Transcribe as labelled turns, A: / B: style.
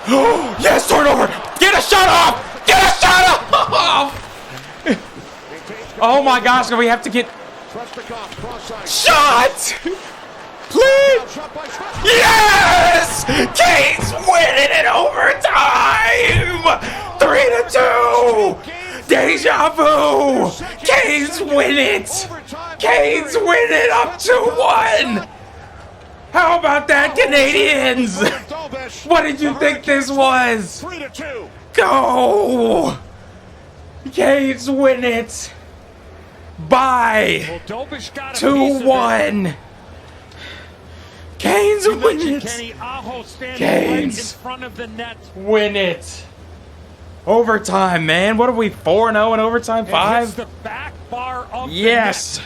A: Yes, turnover! Get a shot off! Get a shot off! Oh my gosh, we have to get shot! Please! Yes! Canes winning in overtime! 3-2! Deja vu! Canes win it! Canes win it up 2-1! How about that, Canadians? What did you think this was? Go! Canes win it by 2-1. Canes win it. Canes win it. Overtime, man. What are we, 4-0 in overtime? 5?
B: The back bar of
A: yes.